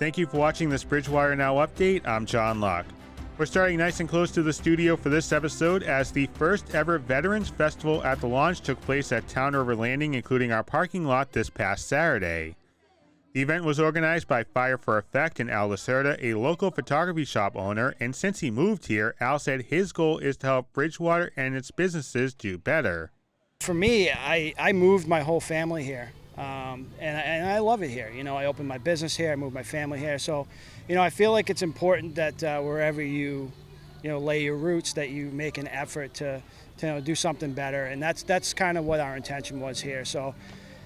Thank you for watching this Bridgewater Now update. I'm John Locke. We're starting nice and close to the studio for this episode as the first ever Veterans Festival at the launch took place at Town River Landing, including our parking lot this past Saturday. The event was organized by Fire for Effect and Al Lacerda, a local photography shop owner, and since he moved here, Al said his goal is to help Bridgewater and its businesses do better. For me, I moved my whole family here, and I love it here. You know, I opened my business here, I moved my family here, so, you know, I feel like it's important that wherever you lay your roots, that you make an effort to do something better, and that's kind of what our intention was here. So,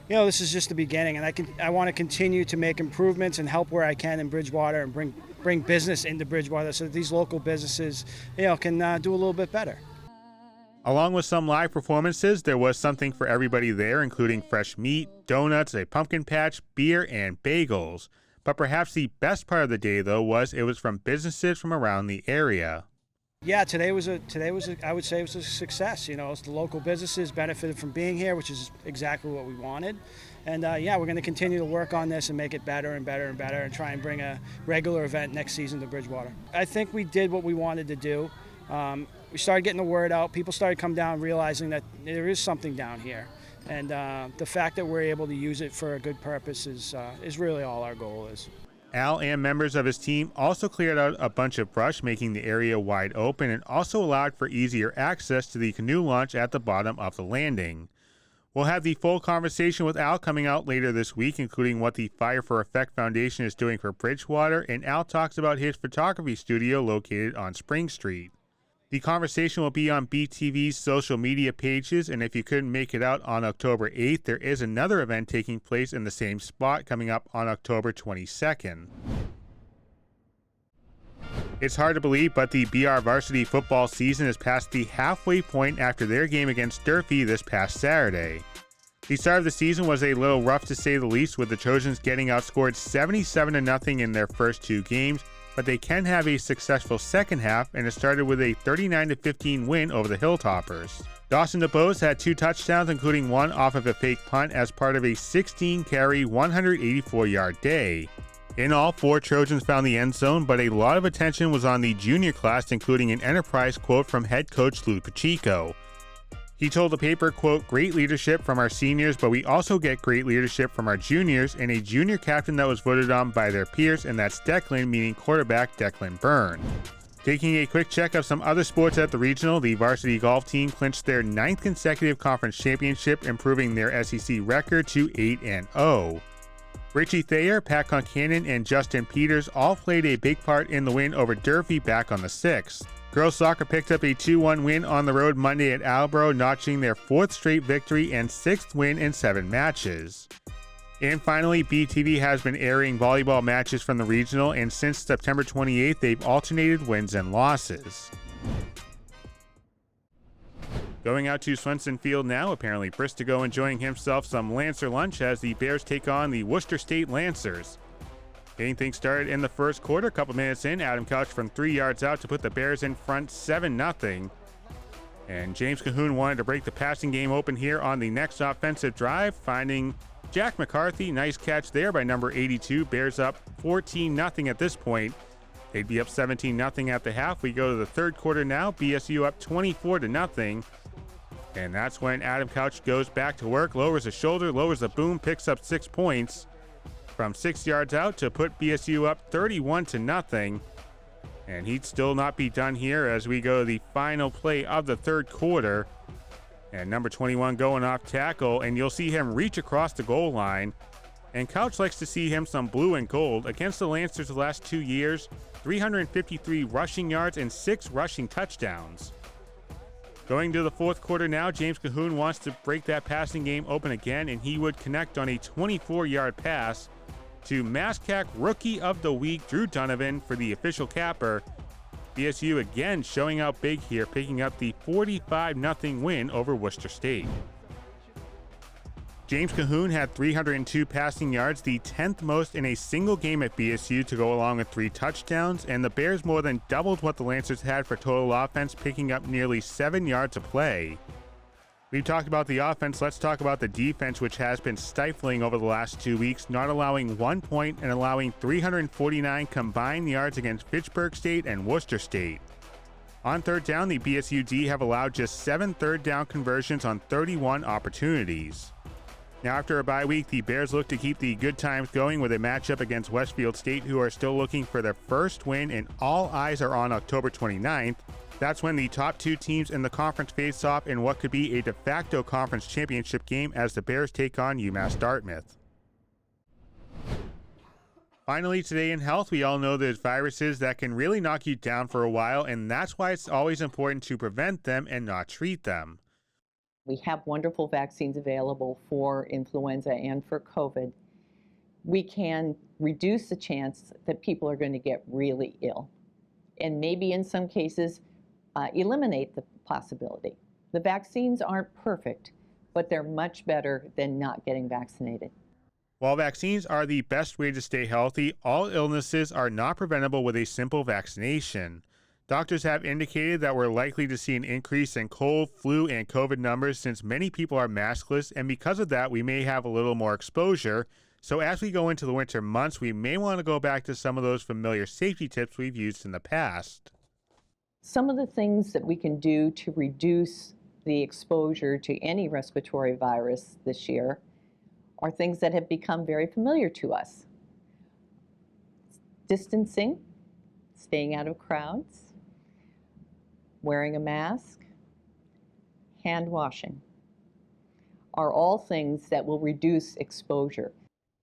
you know, this is just the beginning, and I want to continue to make improvements and help where I can in Bridgewater and bring business into Bridgewater so that these local businesses, can do a little bit better. Along with some live performances, there was something for everybody there, including fresh meat, donuts, a pumpkin patch, beer, and bagels. But perhaps the best part of the day, though, was it was from businesses from around the area. Yeah, today was I would say it was a success. You know, the local businesses benefited from being here, which is exactly what we wanted. And we're going to continue to work on this and make it better and better and better and try and bring a regular event next season to Bridgewater. I think we did what we wanted to do. We started getting the word out. People started coming down realizing that there is something down here. And the fact that we're able to use it for a good purpose is really all our goal is. Al and members of his team also cleared out a bunch of brush, making the area wide open, and also allowed for easier access to the canoe launch at the bottom of the landing. We'll have the full conversation with Al coming out later this week, including what the Fire for Effect Foundation is doing for Bridgewater, and Al talks about his photography studio located on Spring Street. The conversation will be on BTV's social media pages, and if you couldn't make it out on October 8th, there is another event taking place in the same spot coming up on October 22nd. It's hard to believe, but the BR varsity football season is past the halfway point after their game against Durfee this past Saturday. The start of the season was a little rough to say the least, with the Trojans getting outscored 77-0 in their first two games, but they can have a successful second half, and it started with a 39-15 win over the Hilltoppers. Dawson DeBose had 2 touchdowns, including one off of a fake punt as part of a 16-carry, 184-yard day. In all, 4 Trojans found the end zone, but a lot of attention was on the junior class, including an Enterprise quote from head coach Lou Pacheco. He told the paper, quote, "Great leadership from our seniors, but we also get great leadership from our juniors and a junior captain that was voted on by their peers, and that's Declan," meaning quarterback Declan Byrne. Taking a quick check of some other sports at the regional, the varsity golf team clinched their 9th consecutive conference championship, improving their SEC record to 8-0. Richie Thayer, Pat Concannon, and Justin Peters all played a big part in the win over Durfee back on the 6th. Girls soccer picked up a 2-1 win on the road Monday at Albro, notching their 4th straight victory and 6th win in 7 matches. And finally, BTV has been airing volleyball matches from the regional, and since September 28th, they've alternated wins and losses. Going out to Swenson Field now, apparently Bristow enjoying himself some Lancer lunch as the Bears take on the Worcester State Lancers. Getting things started in the first quarter, a couple minutes in, Adam Couch from 3 yards out to put the Bears in front 7-0. And James Cahoon wanted to break the passing game open here on the next offensive drive, finding Jack McCarthy. Nice catch there by number 82. Bears up 14-0 at this point. They'd be up 17-0 at the half. We go to the third quarter now. BSU up 24-0. And that's when Adam Couch goes back to work, lowers the shoulder, lowers the boom, picks up 6 points from 6 yards out to put BSU up 31-0. And he'd still not be done here as we go to the final play of the third quarter. And number 21 going off tackle, and you'll see him reach across the goal line. And Couch likes to see him some blue and gold. Against the Lancers the last 2 years, 353 rushing yards and 6 rushing touchdowns. Going to the fourth quarter now, James Cahoon wants to break that passing game open again, and he would connect on a 24-yard pass to MASCAC Rookie of the Week, Drew Donovan, for the official capper. BSU again showing out big here, picking up the 45-0 win over Worcester State. James Cahoon had 302 passing yards, the 10th most in a single game at BSU, to go along with 3 touchdowns, and the Bears more than doubled what the Lancers had for total offense, picking up nearly 7 yards of play. We've talked about the offense. Let's talk about the defense, which has been stifling over the last 2 weeks, not allowing 1 point and allowing 349 combined yards against Fitchburg State and Worcester State. On third down, the BSUD have allowed just 7 third down conversions on 31 opportunities. Now, after a bye week, the Bears look to keep the good times going with a matchup against Westfield State, who are still looking for their first win, and all eyes are on October 29th. That's when the top 2 teams in the conference face off in what could be a de facto conference championship game as the Bears take on UMass Dartmouth. Finally, today in health, we all know there's viruses that can really knock you down for a while, and that's why it's always important to prevent them and not treat them. We have wonderful vaccines available for influenza and for COVID. We can reduce the chance that people are going to get really ill, and maybe in some cases, eliminate the possibility. The vaccines aren't perfect, but they're much better than not getting vaccinated. While vaccines are the best way to stay healthy, all illnesses are not preventable with a simple vaccination. Doctors have indicated that we're likely to see an increase in cold, flu, and COVID numbers since many people are maskless, and because of that, we may have a little more exposure. So as we go into the winter months, we may want to go back to some of those familiar safety tips we've used in the past. Some of the things that we can do to reduce the exposure to any respiratory virus this year are things that have become very familiar to us. Distancing, staying out of crowds, wearing a mask, hand washing are all things that will reduce exposure.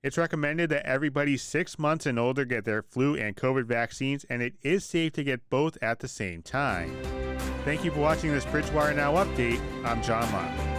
It's recommended that everybody 6 months and older get their flu and COVID vaccines, and it is safe to get both at the same time. Thank you for watching this Bridgewater Now update. I'm John Lott.